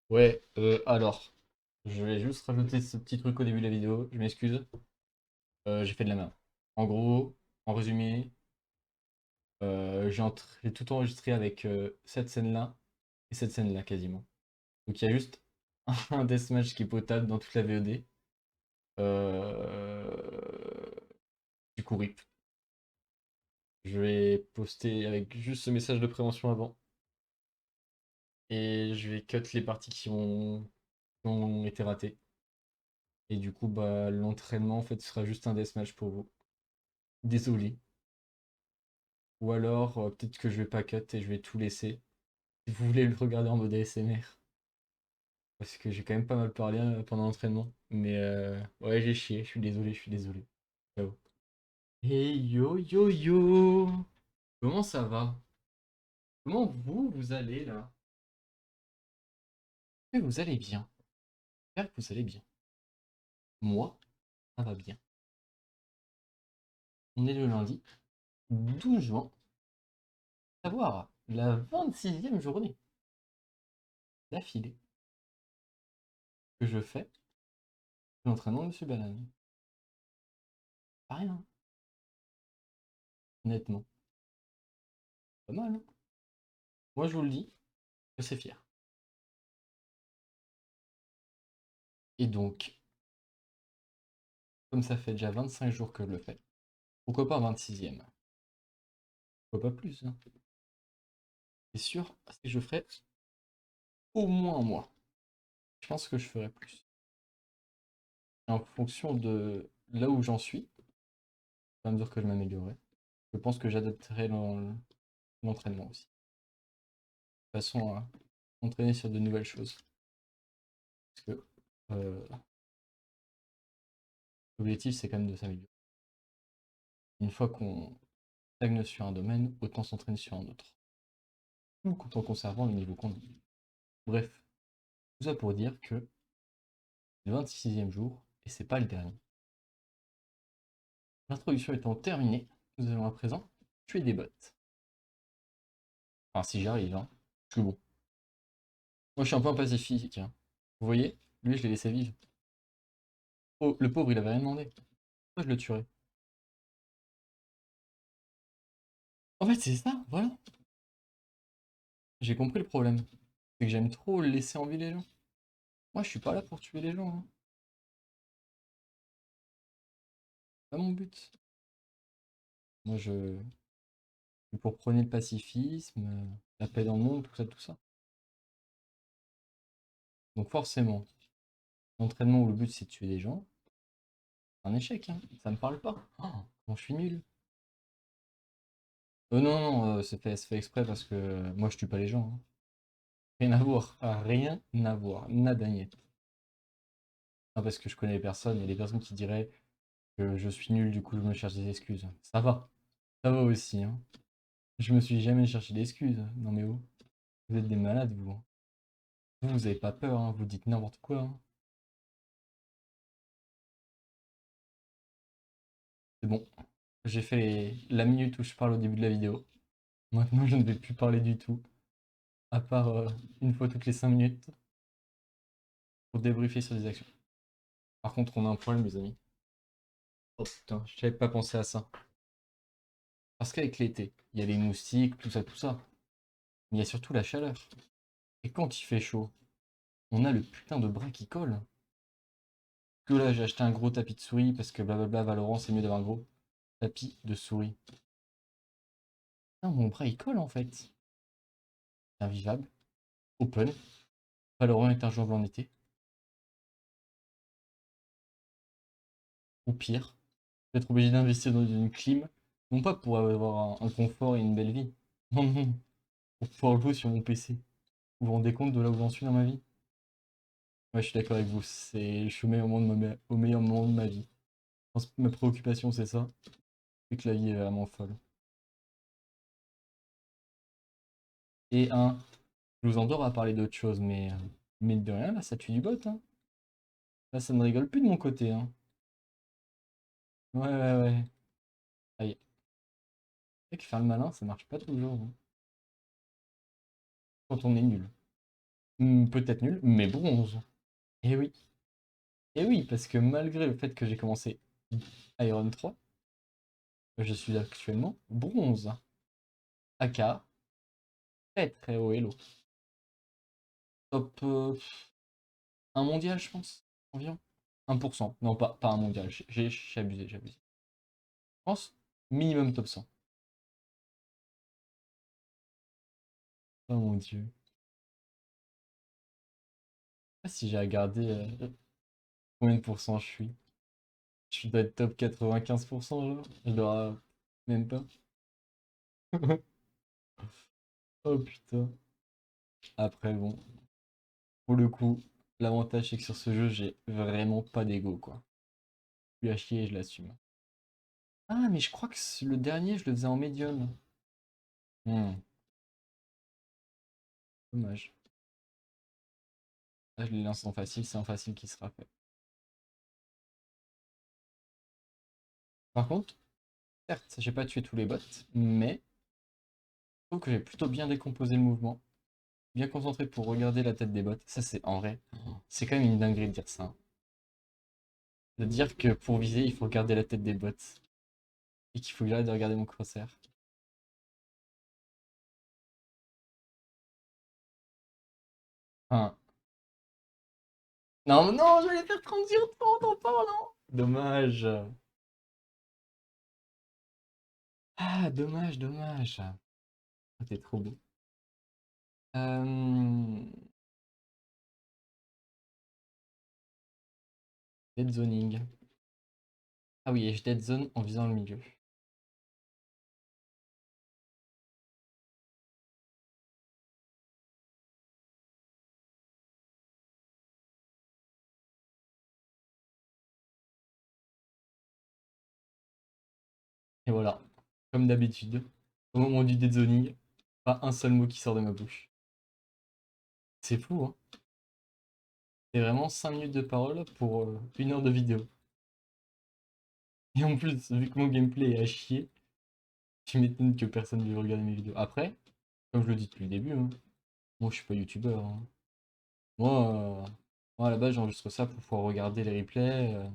Ouais, alors, je vais juste rajouter ce petit truc au début de la vidéo, je m'excuse, j'ai fait de la merde. En gros, en résumé, j'ai tout enregistré avec cette scène-là et cette scène-là quasiment. Donc il y a juste un deathmatch qui est potable dans toute la VOD. Euh, Du coup, RIP. Je vais poster avec juste ce message de prévention avant. Et je vais cut les parties qui ont été ratées. Et du coup, bah, l'entraînement, en fait, sera juste un deathmatch pour vous. Désolé. Ou alors, peut-être que je vais pas cut et je vais tout laisser. Si vous voulez le regarder en mode ASMR. Parce que j'ai quand même pas mal parlé pendant l'entraînement. Mais ouais, j'ai chié. Je suis désolé, je suis désolé. Ciao. Hey yo yo yo! Comment ça va? Comment vous allez là? Oui, vous allez bien. J'espère que vous allez bien. Moi, ça va bien. On est le lundi 12 juin, savoir la 26e journée d'affilée que je fais l'entraînement de Monsieur Banane. Pas rien, honnêtement. Pas mal, hein. Moi, je vous le dis, je suis fier. Et donc, comme ça fait déjà 25 jours que je le fais, pourquoi pas 26e? Pourquoi pas plus, hein? C'est sûr, si je ferai au moins un mois. Je pense que je ferai plus. En fonction de là où j'en suis, à mesure que je m'améliorerai, je pense que j'adapterai l'entraînement aussi. De façon à m'entraîner sur de nouvelles choses. Parce que euh, l'objectif, c'est quand même de s'améliorer. Une fois qu'on stagne sur un domaine, autant s'entraîner sur un autre. Tout en conservant le niveau qu'on a. Bref, tout ça pour dire que c'est le 26e jour, et c'est pas le dernier. L'introduction étant terminée, nous allons à présent tuer des bots. Enfin, si j'arrive, hein. Parce que bon, moi je suis un peu un pacifique, hein. Vous voyez, lui je l'ai laissé vivre. Oh, le pauvre, il avait rien demandé. Pourquoi je le tuerais? En fait, c'est ça, voilà. J'ai compris le problème. C'est que j'aime trop laisser en vie les gens. Moi, je suis pas là pour tuer les gens, hein. C'est pas mon but. Moi, je suis pour prôner le pacifisme, la paix dans le monde, tout ça, tout ça. Donc forcément, l'entraînement où le but c'est de tuer des gens, c'est un échec, hein. Ça me parle pas. Oh, comment je suis nul. Non, non, c'est fait exprès parce que moi je tue pas les gens, hein. Rien à voir. Ah, rien à voir. Nada niet. Non, parce que je connais les personnes, il y a des personnes qui diraient que je suis nul, du coup je me cherche des excuses. Ça va. Ça va aussi, hein. Je me suis jamais cherché d'excuses. Non mais oh, vous êtes des malades, vous, hein. Vous avez pas peur, hein. Vous dites n'importe quoi, hein. C'est bon. J'ai fait la minute où je parle au début de la vidéo. Maintenant, je ne vais plus parler du tout, à part une fois toutes les 5 minutes, pour débriefer sur des actions. Par contre, on a un problème, les amis. Oh putain, je n'avais pas pensé à ça. Parce qu'avec l'été, il y a les moustiques, tout ça, tout ça. Mais il y a surtout la chaleur. Et quand il fait chaud, on a le putain de bras qui colle. Que là, j'ai acheté un gros tapis de souris parce que blablabla, Valorant, c'est mieux d'avoir un gros tapis de souris. Non, mon bras il colle en fait. C'est invivable. Open. Valorant est injouable en été. Ou pire, je vais être obligé d'investir dans une clim. Non pas pour avoir un confort et une belle vie. Non, non. Pour pouvoir jouer sur mon PC. Vous vous rendez compte de là où j'en suis dans ma vie? Ouais, je suis d'accord avec vous. Je suis au meilleur moment au meilleur moment de ma vie. Je pense que ma préoccupation, c'est ça. C'est que la vie est vraiment folle. Et je vous endors à parler d'autre chose, mais de rien, là, ça tue du bot, hein. Là, ça ne rigole plus de mon côté, hein. Ouais, ouais, ouais. Aïe. C'est vrai que faire le malin, ça marche pas toujours, hein. Quand on est nul. Peut-être nul, mais bronze. Et oui. Et oui, parce que malgré le fait que j'ai commencé Iron 3, je suis actuellement bronze. AK, très très haut elo. Top 1 mondial, je pense, environ. 1%. Non, pas un mondial, j'ai abusé, j'ai abusé. Je pense minimum top 100. Oh mon dieu. Je sais pas si j'ai regardé combien de pourcents je suis. Je dois être top 95%, genre. Je dois même pas. Oh putain. Après, bon. Pour le coup, l'avantage c'est que sur ce jeu, j'ai vraiment pas d'ego, quoi. Je suis à chier et je l'assume. Ah, mais je crois que le dernier, je le faisais en médium. Dommage. Là, je les lance en facile, c'est en facile qui sera fait. Par contre, certes, j'ai pas tué tous les bots, mais je trouve que j'ai plutôt bien décomposé le mouvement. Bien concentré pour regarder la tête des bots. Ça, c'est en vrai. C'est quand même une dinguerie de dire ça, hein. De dire que pour viser, il faut regarder la tête des bots. Et qu'il faut que j'arrête de regarder mon crosshair. Enfin, non, non, je vais les faire 30 sur 30 encore, non. Dommage. Ah, dommage, dommage. Ah, t'es trop beau. Euh... Dead zoning. Ah oui, et je dead zone en visant le milieu. Et voilà. Comme d'habitude, au moment du dead zoning, pas un seul mot qui sort de ma bouche. C'est fou, hein. C'est vraiment 5 minutes de parole pour 1 heure de vidéo. Et en plus, vu que mon gameplay est à chier, tu m'étonnes que personne ne veut regarder mes vidéos. Après, comme je le dis depuis le début, hein, moi je suis pas youtubeur, hein. Moi, moi à la base j'enregistre ça pour pouvoir regarder les replays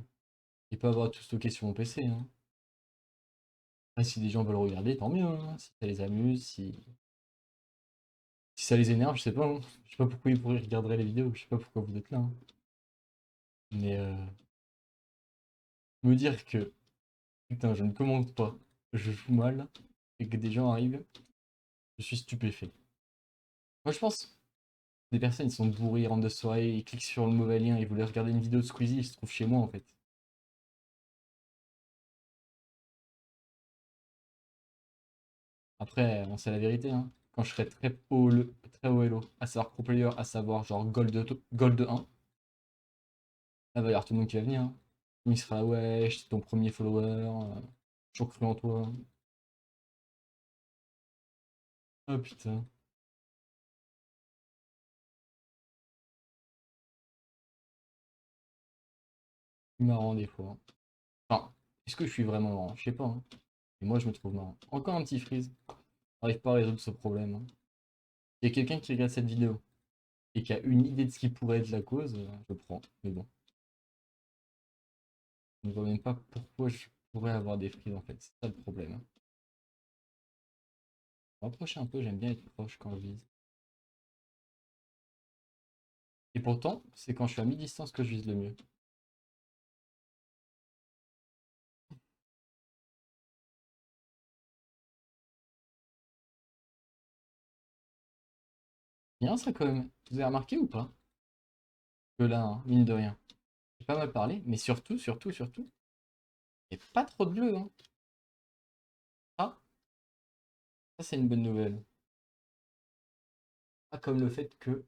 et pas avoir tout stocké sur mon PC, hein. Après, si des gens veulent regarder, tant mieux, hein. Si ça les amuse, si ça les énerve, je sais pas, hein. Je sais pas pourquoi ils regarderaient les vidéos, je sais pas pourquoi vous êtes là, hein. Mais me dire que putain, je ne commente pas, je joue mal, et que des gens arrivent, je suis stupéfait. Moi je pense, des personnes ils sont bourrés, ils rentrent de soirée, ils cliquent sur le mauvais lien, ils voulaient regarder une vidéo de Squeezie, ils se trouvent chez moi en fait. Après, on sait la vérité, hein. Quand je serai très haut elo, à savoir pro player, à savoir genre gold 1, là va y avoir tout le monde qui va venir, hein. Il sera là, ouais, j'étais ton premier follower, toujours cru en toi. Oh putain, c'est marrant des fois, hein. Enfin, est-ce que je suis vraiment marrant? Je sais pas, hein. Et moi je me trouve marrant. Encore un petit freeze. J'arrive pas à résoudre ce problème, hein. Il y a quelqu'un qui regarde cette vidéo et qui a une idée de ce qui pourrait être la cause, je prends. Mais bon, je ne vois même pas pourquoi je pourrais avoir des frises en fait. C'est ça le problème, hein. Rapprocher un peu, j'aime bien être proche quand je vise. Et pourtant, c'est quand je suis à mi-distance que je vise le mieux. Bien ça quand même. Vous avez remarqué ou pas? Que là, hein, mine de rien, j'ai pas mal parlé, mais surtout, il n'y a pas trop de bleu, hein. Ah, ça c'est une bonne nouvelle. Pas comme le fait que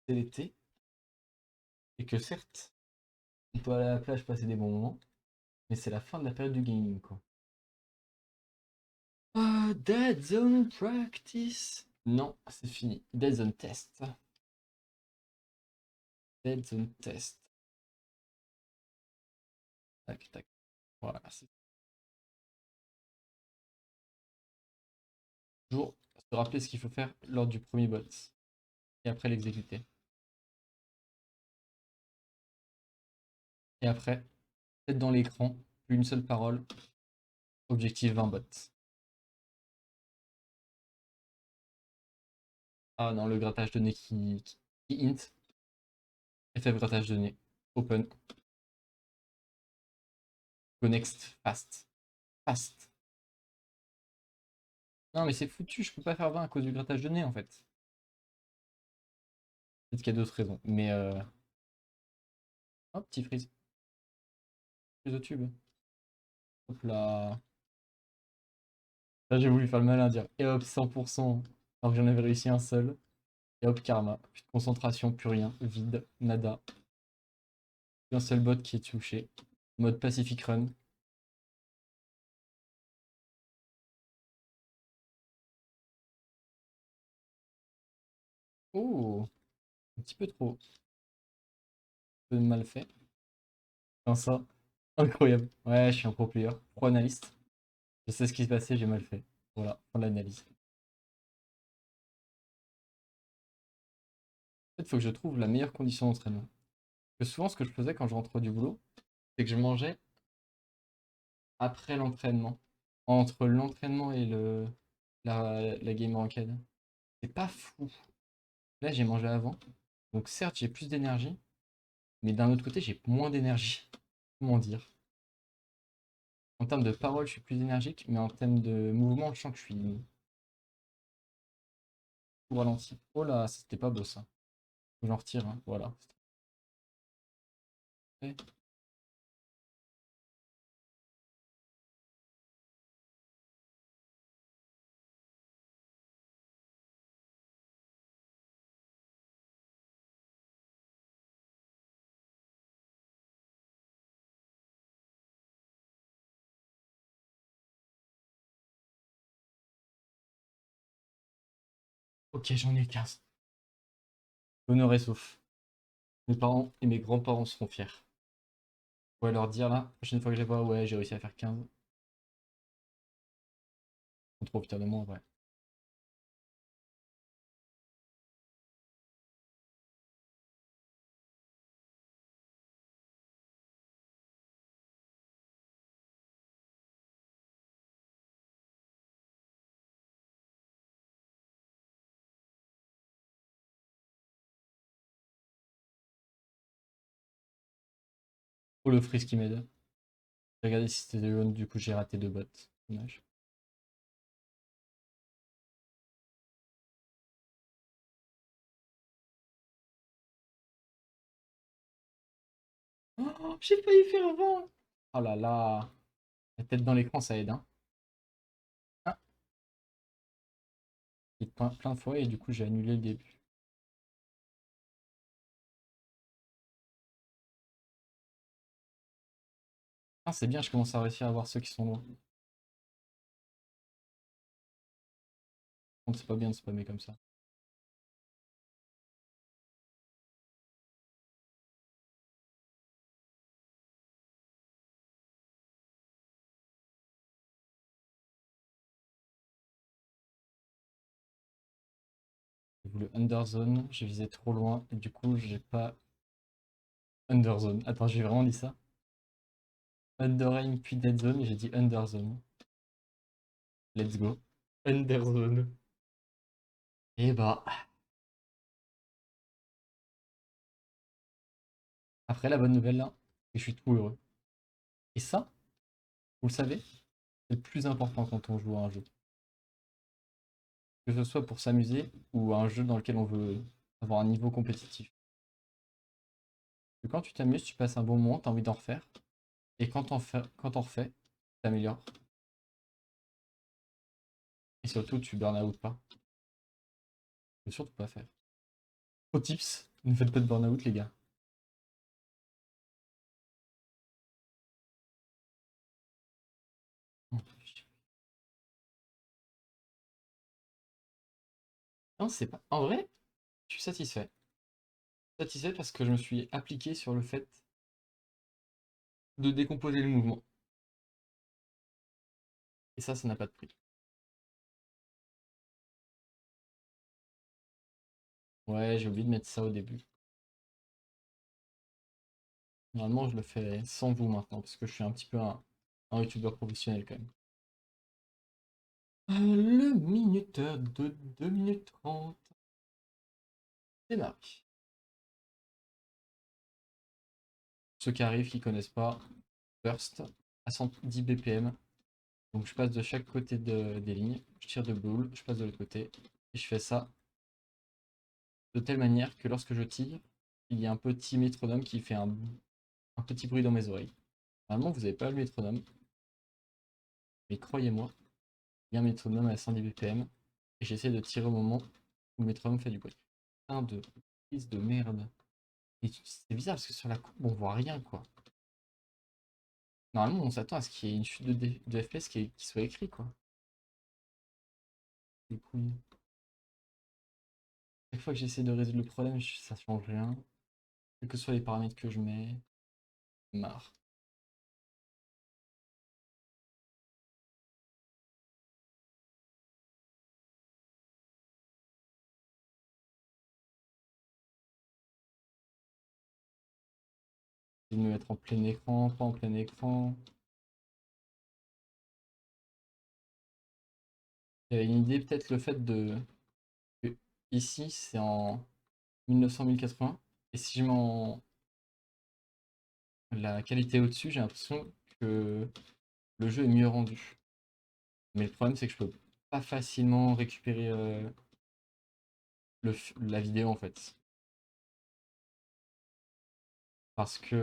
c'est l'été et que certes, on peut aller à la plage passer des bons moments, mais c'est la fin de la période du gaming quoi. Ah, Dead Zone Practice. Non, c'est fini. Dead Zone Test. Dead Zone Test. Tac, tac. Voilà, c'est toujours se rappeler ce qu'il faut faire lors du premier bot. et après l'exécuter. Et après, peut-être dans l'écran, plus une seule parole, objectif 20 bots. Ah non, le grattage de nez qui int. FF grattage de nez. Open. Go next. Fast. Fast. Non mais c'est foutu, je peux pas faire 20 à cause du grattage de nez en fait. Peut-être qu'il y a d'autres raisons. Mais hop, petit freeze. Freeze au tube. Hop là. Là j'ai voulu faire le malin, dire et hop 100%. Alors que j'en avais réussi un seul. Et hop karma. Plus de concentration, plus rien. Vide. Nada. Un seul bot qui est touché. Mode Pacific Run. Oh, un petit peu trop. Un peu mal fait. Enfin, ça, incroyable. Ouais, je suis un pro player, pro analyste. Je sais ce qui s'est passé, j'ai mal fait. Voilà, fin de l'analyse. En fait, il faut que je trouve la meilleure condition d'entraînement. Parce que souvent, ce que je faisais quand je rentrais du boulot, c'est que je mangeais après l'entraînement. Entre l'entraînement et la game ranked. C'est pas fou. Là, j'ai mangé avant. Donc certes, j'ai plus d'énergie. Mais d'un autre côté, j'ai moins d'énergie. Comment dire? En termes de parole, je suis plus énergique, mais en termes de mouvement, je sens que je suis tout ralenti. Oh là, c'était pas beau ça. Faut que j'en retire, hein. Voilà. Ok, j'en ai 15. Honneur et sauf. Mes parents et mes grands-parents seront fiers. Je pourrais leur dire là, la prochaine fois que je les vois, ouais, j'ai réussi à faire 15. Ils sont trop fiers de moi, ouais. Oh le freeze qui m'aide. J'ai regardé si c'était de jaune, du coup j'ai raté 2 bots. Dommage. Oh, j'ai failli faire 20. Oh là là. La tête dans l'écran, ça aide, hein. Ah, il plein de fois et du coup j'ai annulé le début. Ah, c'est bien, je commence à réussir à voir ceux qui sont loin. Donc c'est pas bien de spammer comme ça. J'ai voulu underzone, j'ai visé trop loin et du coup j'ai pas underzone. Attends, j'ai vraiment dit ça? Underaim puis deadzone et j'ai dit underzone. Let's go. Underzone. Et bah, après la bonne nouvelle là, c'est que je suis tout heureux. Et ça, vous le savez, c'est le plus important quand on joue à un jeu. Que ce soit pour s'amuser ou à un jeu dans lequel on veut avoir un niveau compétitif. Que quand tu t'amuses, tu passes un bon moment, tu as envie d'en refaire. Et quand t'en refais, tu t'améliores. Et surtout, tu burn out pas. Faut surtout pas faire. Pro tips, ne faites pas de burn out les gars. Non, c'est pas. En vrai, je suis satisfait. Satisfait parce que je me suis appliqué sur le fait de décomposer le mouvement. Et ça n'a pas de prix. Ouais, j'ai oublié de mettre ça au début. Normalement, je le fais sans vous maintenant, parce que je suis un petit peu un youtubeur professionnel quand même. Le minuteur de 2 minutes 30. Démarre. Ceux qui arrivent, qui connaissent pas, burst à 110 BPM. Donc je passe de chaque côté des lignes, je tire de boule, je passe de l'autre côté, et je fais ça de telle manière que lorsque je tire, il y a un petit métronome qui fait un petit bruit dans mes oreilles. Normalement, vous n'avez pas le métronome, mais croyez-moi, il y a un métronome à 110 BPM, et j'essaie de tirer au moment où le métronome fait du bruit. Putain de prise de merde. C'est bizarre parce que sur la courbe, on voit rien quoi. Normalement, on s'attend à ce qu'il y ait une chute de FPS qui soit écrit quoi. Du coup, chaque fois que j'essaie de résoudre le problème, ça change rien. Quels que soient les paramètres que je mets, marre. De me mettre en plein écran, pas en plein écran. J'avais une idée, peut-être le fait que ici c'est en 1900-1080, et si je mets la qualité au-dessus, j'ai l'impression que le jeu est mieux rendu. Mais le problème c'est que je peux pas facilement récupérer la vidéo en fait. Parce que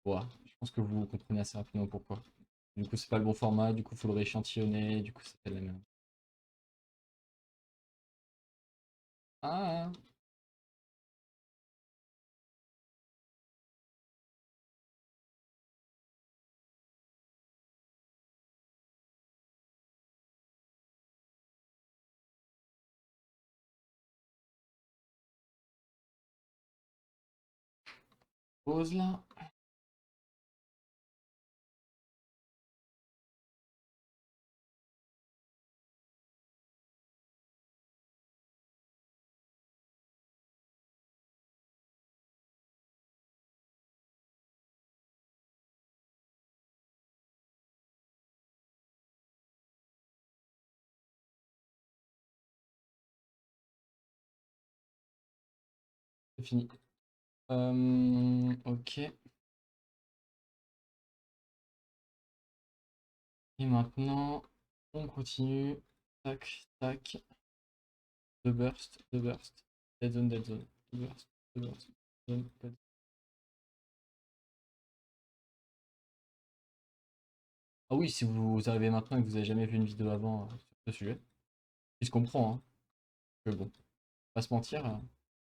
ouais, je pense que vous comprenez assez rapidement pourquoi. Du coup c'est pas le bon format, du coup il faut le rééchantillonner, du coup ça fait la merde. Ah, pause là. C'est fini. Ok. Et maintenant, on continue. Tac, tac. Deux burst, deux burst. Dead zone, dead zone. Deux burst, deux burst. Zone, dead. Ah oui, si vous arrivez maintenant et que vous avez jamais vu une vidéo avant sur ce sujet, il se comprend, hein. Que bon, pas se mentir,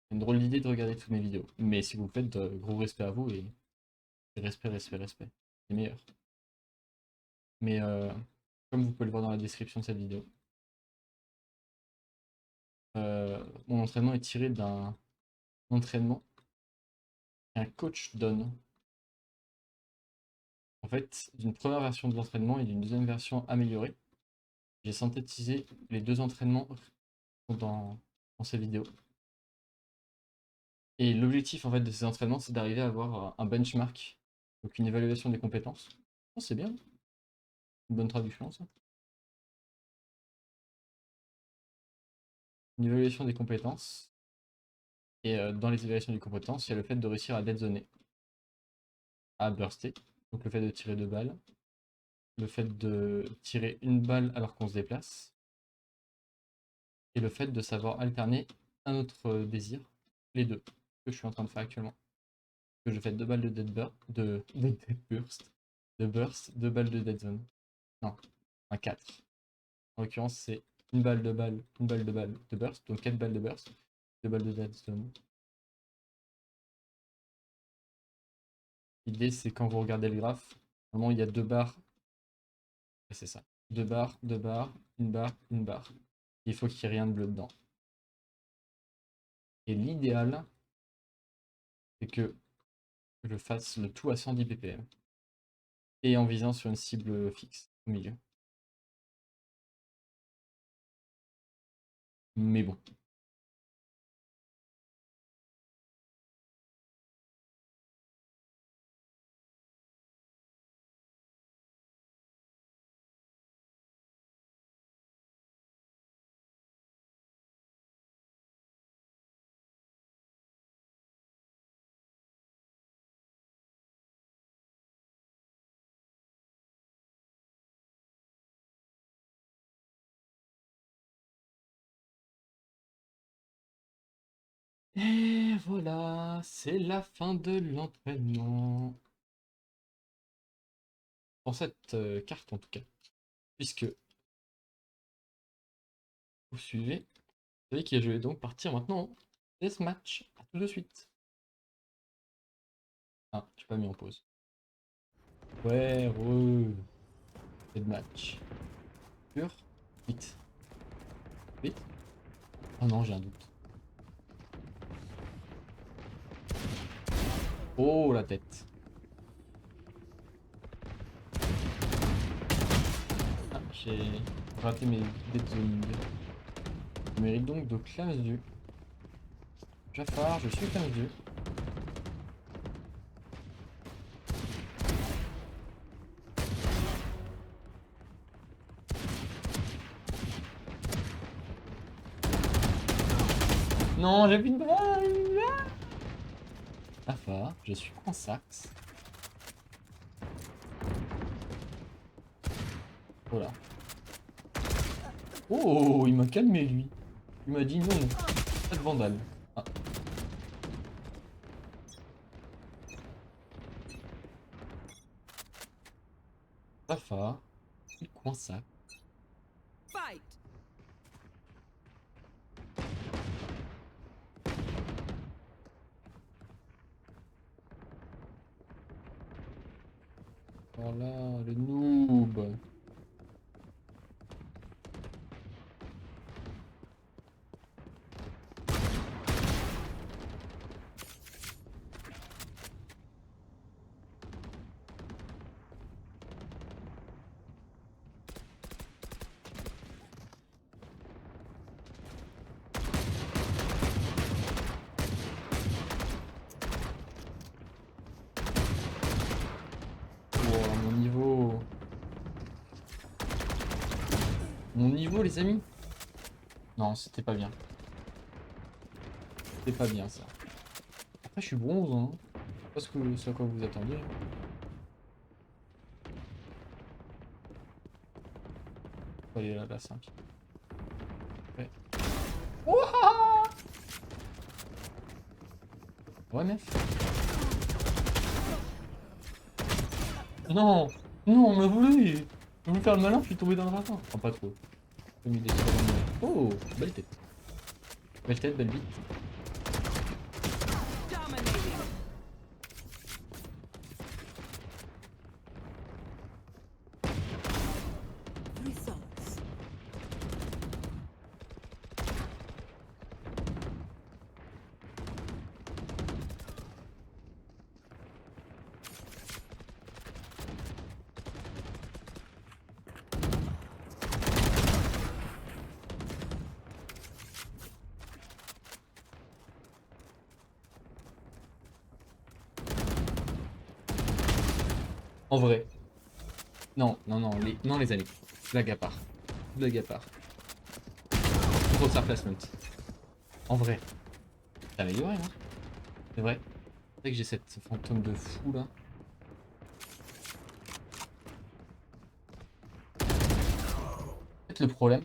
c'est une drôle d'idée de regarder toutes mes vidéos. Mais si vous le faites, gros respect à vous et respect, respect, respect. C'est meilleur. Mais comme vous pouvez le voir dans la description de cette vidéo, mon entraînement est tiré d'un entraînement qu'un coach donne. En fait, d'une première version de l'entraînement et d'une deuxième version améliorée. J'ai synthétisé les deux entraînements dans ces vidéos. Et l'objectif en fait de ces entraînements, c'est d'arriver à avoir un benchmark, donc une évaluation des compétences. Oh, c'est bien, une bonne traduction ça. Une évaluation des compétences. Et dans les évaluations des compétences, il y a le fait de réussir à deadzoner, à burster, donc le fait de tirer deux balles, le fait de tirer une balle alors qu'on se déplace, et le fait de savoir alterner un autre désir, les deux, que je suis en train de faire actuellement. Que je fais deux balles de dead burst, de burst, deux balles de dead zone. Non, un 4. En l'occurrence, c'est une balle de balle de burst, donc 4 balles de burst, deux balles de dead zone. L'idée, c'est quand vous regardez le graphe, normalement, il y a deux barres, c'est ça. Deux barres, une barre, une barre. Il faut qu'il n'y ait rien de bleu dedans. Et l'idéal, c'est que je fasse le tout à 110 ppm et en visant sur une cible fixe au milieu. Mais bon. Et voilà, c'est la fin de l'entraînement. Pour cette carte en tout cas. Puisque vous suivez, vous savez qui a joué, donc partir maintenant en deathmatch. A tout de suite. Ah, j'ai pas mis en pause. Ouais, deathmatch. Pur. Vite. Vite. Oh non, j'ai un doute. Oh la tête. Ah, j'ai raté mes dead zoning. Je mérite donc de classe du. Jafar, je suis classe du. Non, j'ai plus de balle. Jafar, je suis en sax. Voilà. Oh, il m'a calmé lui. Il m'a dit non, pas de vandale. Ah. Jafar, il coin ça. Fight. Voilà, le noob. Oh, mon niveau. Mon niveau, les amis. Non, c'était pas bien. C'était pas bien ça. Après, je suis bronze, hein. Je sais pas ce à quoi vous attendiez. Faut aller là, c'est un petit peu. Ouais. Ouah, ouais, mef. Non, non, on m'a voulu. Je voulais faire le malin, je suis tombé dans le ravin. Enfin, pas trop. J'ai mis des tirs dans le- Oh, belle tête. Belle tête, belle bite. Dominating. Results. En vrai. Non, non, non, non, les amis. Blague à part. Blague à part. Grosse placement. En vrai. T'as amélioré, hein. C'est vrai. C'est vrai que j'ai cette fantôme de fou là. En fait, le problème,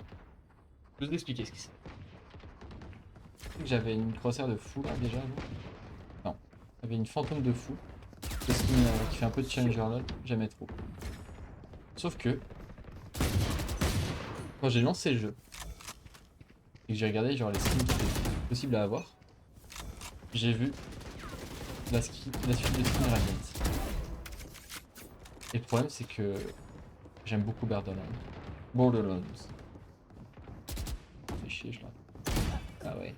je vais vous expliquer ce qui c'est. J'avais une croisière de fou là déjà. Là. Non, j'avais une fantôme de fou. Qui fait un peu de challenger là, jamais trop. Sauf que, quand j'ai lancé le jeu, et que j'ai regardé genre les skins qui étaient possibles à avoir, j'ai vu la suite de skins Radiant. Et le problème c'est que j'aime beaucoup Borderlands. Borderlands. Fais chier, je l'ai. Ah ouais,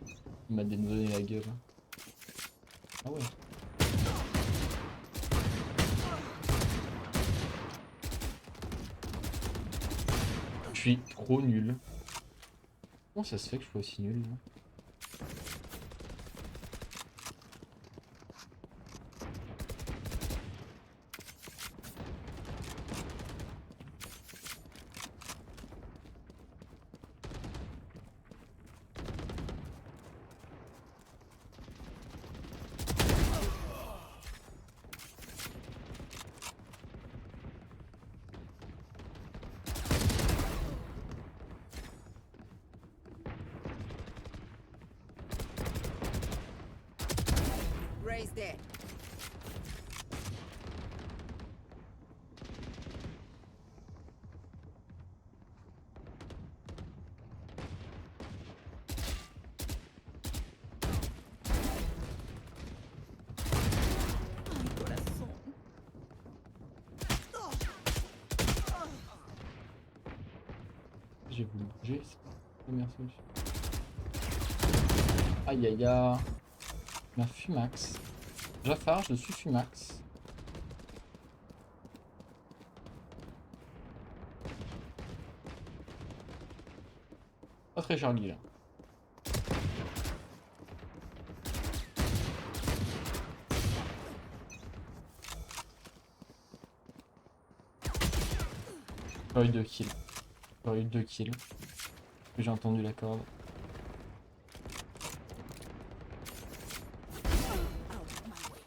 il m'a dénudé la gueule. Ah ouais. Je suis trop nul. Comment ça se fait que je sois aussi nul là? Raise dead. Ay, corazón. J'ai voulu bouger, c'est pas la première solution. Aïe aïe aïe. Ma Fumax. Jafar, je suis Fumax. Pas très Charlie là. J'aurais eu 2 kills. J'aurais eu 2 kills. J'ai entendu la corde. Out of my way.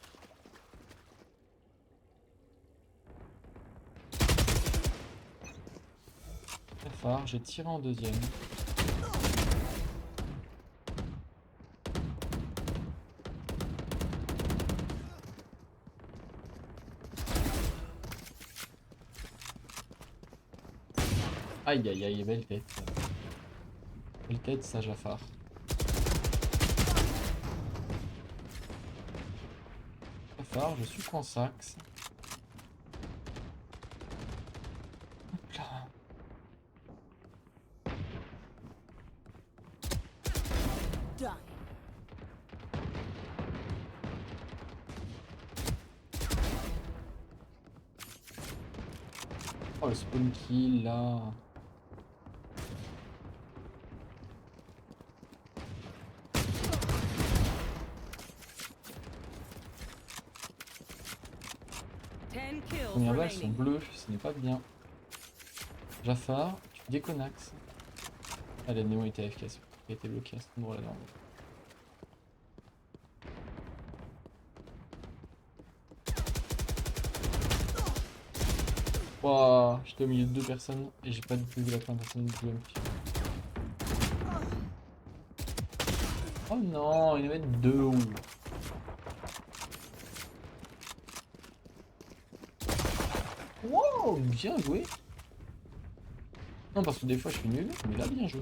Jafar, j'ai tiré en deuxième. Aïe aïe aïe, belle tête. Belle tête, ça, Jafar. Jafar, je suis Consax. Hop là. Done. Oh, le spawn kill là. Ten kills Première balle sont remaining. bleues, ce n'est pas bien. Jafar, tu déconnaxes. Ah, la Néo était AFK, il a été bloqué à cet endroit là. Wouah, j'étais au milieu de 2 personnes et j'ai pas du tout vu la première personne du deuxième. Oh non, ils mettent 2 ou. Wow, bien joué. Non, parce que des fois je suis nul, mais là, bien joué.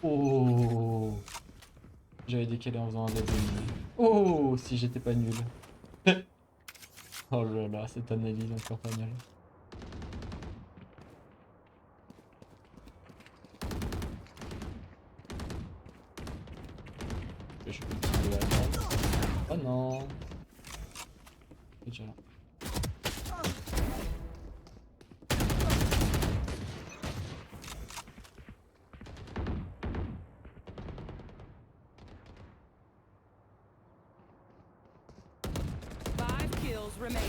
Oh, j'avais décalé en faisant un dead enemy. Oh, si j'étais pas nul. Oh là là, cette analyse encore pas mal. Je peux tirer la corde. Oh non. C'est déjà là. Five kills remaining.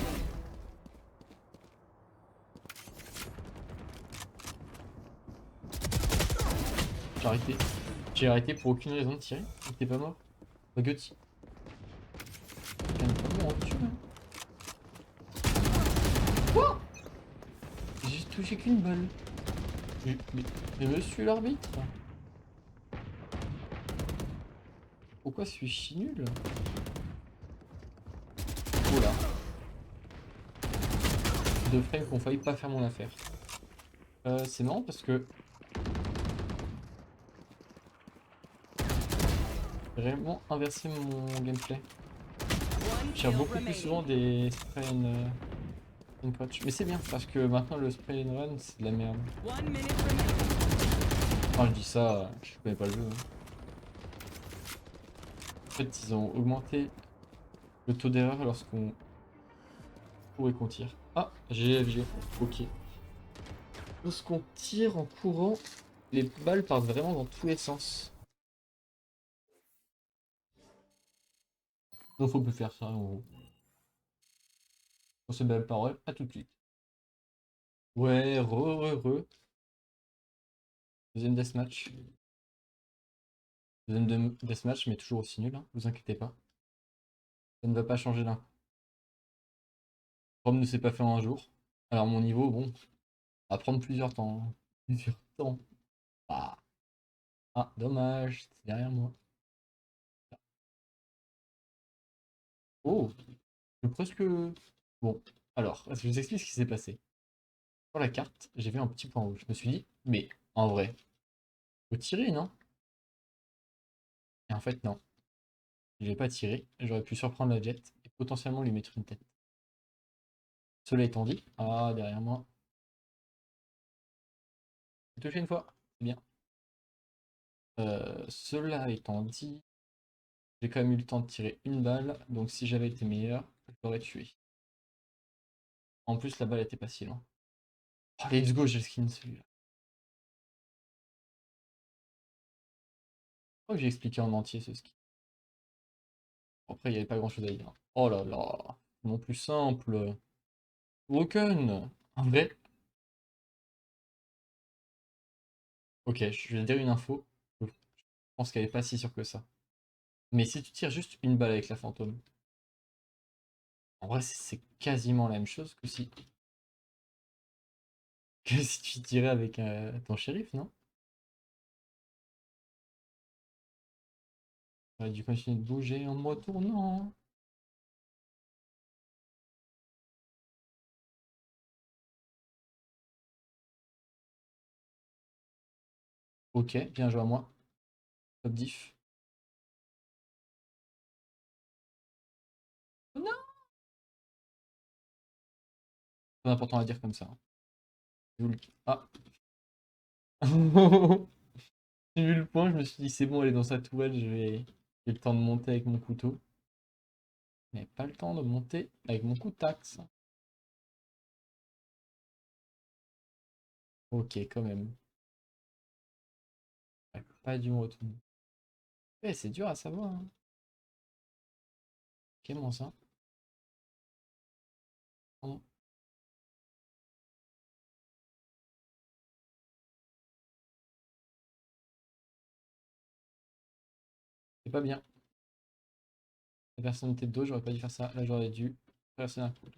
J'ai arrêté. J'ai arrêté pour aucune raison de tirer. Il était pas mort. Bah Gutsy. Quelqu'un n'est pas mort en dessus là. Quoi? J'ai touché qu'une balle. Mais monsieur l'arbitre, pourquoi suis-je nul? Oh là. 2 frames qui ont failli pas faire mon affaire. C'est marrant parce que j'ai vraiment inversé mon gameplay. One Je tire kill beaucoup plus remaining. souvent des spray and punch. Mais c'est bien parce que maintenant le spray and run c'est de la merde. 1 minute remaining. Quand je dis ça, je connais pas le jeu, hein. En fait, ils ont augmenté le taux d'erreur lorsqu'on court et qu'on tire. Ah, GFG, ok. Lorsqu'on tire en courant, les balles partent vraiment dans tous les sens. Donc faut plus faire ça en gros. Sur ces belles paroles, à tout de suite. Ouais, re. Deuxième deathmatch. Deathmatch, mais toujours aussi nul, hein, vous inquiétez pas. Ça ne va pas changer d'un coup. Rome ne s'est pas fait en un jour. Alors mon niveau, bon, va prendre plusieurs temps, hein. Plusieurs temps. Ah, ah dommage, c'est derrière moi. Oh, je presque... Bon, alors, je vous explique ce qui s'est passé. Sur la carte, j'ai vu un petit point rouge. Je me suis dit, mais en vrai, faut tirer, non? Et en fait, non. Je n'ai pas tiré. J'aurais pu surprendre la jet et potentiellement lui mettre une tête. Cela étant dit, ah, derrière moi. J'ai touché une fois, c'est bien. Cela étant dit, j'ai quand même eu le temps de tirer une balle, donc si j'avais été meilleur, je l'aurais tué. En plus, la balle était pas si loin. Oh, let's go, j'ai le skin celui-là. Je crois que j'ai expliqué en entier ce skin. Après, il n'y avait pas grand-chose à dire. Oh là là, non plus simple. Woken, en vrai. Ok, je vais dire une info. Je pense qu'elle est pas si sûre que ça. Mais si tu tires juste une balle avec la fantôme, en vrai, c'est quasiment la même chose que si tu tirais avec ton shérif, non? J'aurais dû continuer de bouger en me retournant. Ok, bien joué à moi. Top diff. Oh non! Pas important à dire comme ça, hein. Ah! J'ai vu le point, je me suis dit c'est bon, elle est dans sa tourelle, j'ai le temps de monter avec mon couteau. Mais pas le temps de monter avec mon coup de taxe. Ok, quand même. J'aurais pas dû me retourner. Ouais, c'est dur à savoir, hein. Ok, mon ça. Pardon. C'est pas bien. La personne était de dos, j'aurais pas dû faire ça. Là, j'aurais dû traverser un coup.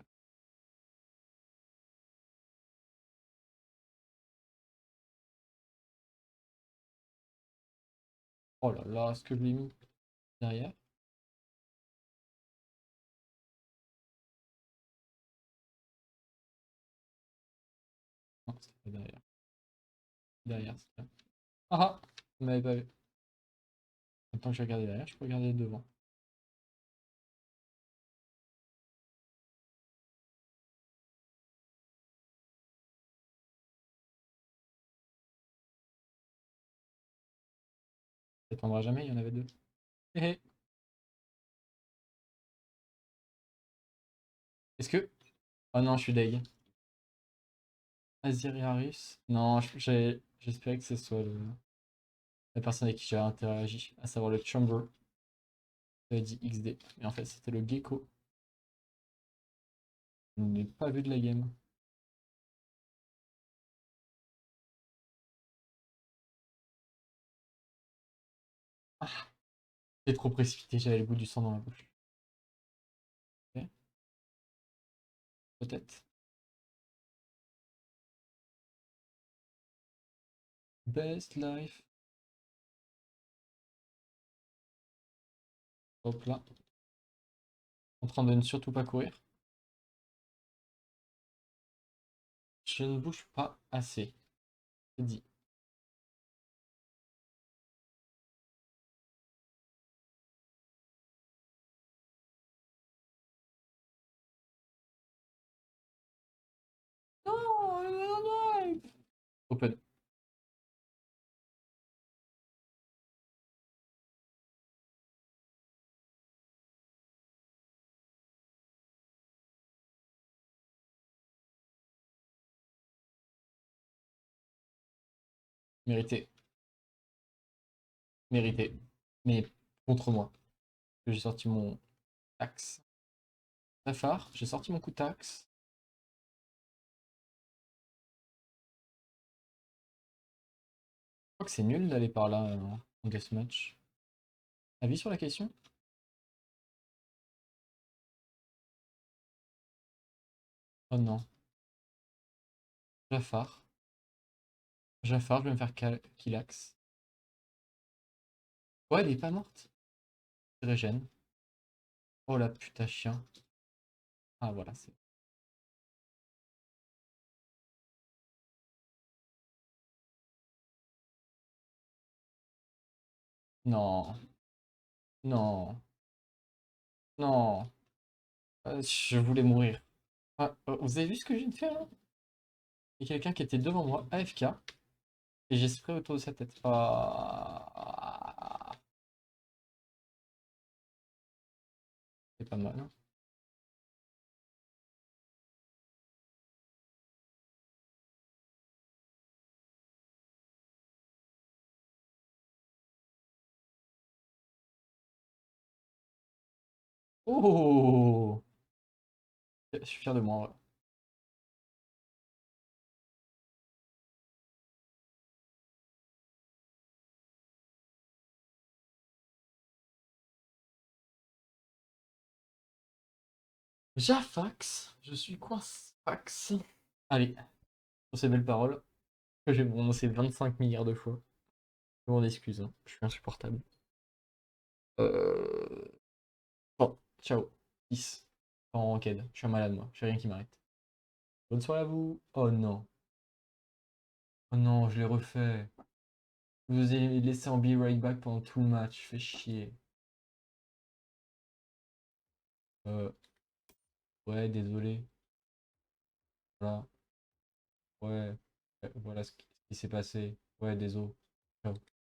Oh là là, ce que je lui ai mis derrière. Non, c'était pas derrière. Derrière, c'est bien. Ah ah! Vous m'avez pas vu. Maintenant que j'ai regardé derrière, je peux regarder devant. Ça t'attendra jamais, il y en avait deux. Hé hé! Est-ce que... Oh non, je suis deg. Aziriarus? Non, j'espérais que ce soit la personne avec qui j'ai interagi, à savoir le Chamber. J'avais dit XD, mais en fait c'était le Gecko. Je n'ai pas vu de la game. Ah, j'ai trop précipité, j'avais le goût du sang dans la bouche. Ok, peut-être. Best life. Hop là. En train de ne surtout pas courir. Je ne bouge pas assez. C'est dit. Non, non, non. Open. Mérité. Mérité. Mais contre moi. J'ai sorti mon axe. Très j'ai sorti mon coup d'axe. Je crois que c'est nul d'aller par là en deathmatch. Avis sur la question? Oh non. Jafar. Jafar, je vais me faire killax. Ouais, elle est pas morte. Régène. Oh la putain chien. Ah voilà, c'est. Non. Non. Non. Je voulais mourir. Ah, vous avez vu ce que je viens de faire là? Il y a quelqu'un qui était devant moi, AFK, et j'ai spray autour de sa tête. Ah. C'est pas mal, hein. Oh! Je suis fier de moi, ouais. Jafax, je suis quoi, Fax? Allez, sur ces belles paroles, que j'ai prononcé 25 milliards de fois. Je m'en excuse, hein, je suis insupportable. Bon, ciao. Peace. En ranked, je suis un malade moi, j'ai rien qui m'arrête. Bonne soirée à vous. Oh non. Oh non, je l'ai refait. Je vous ai laissé en be right back pendant tout le match, fait chier. Euh, ouais, désolé. Voilà. Ouais. Voilà ce qui s'est passé. Ouais, désolé. Ciao.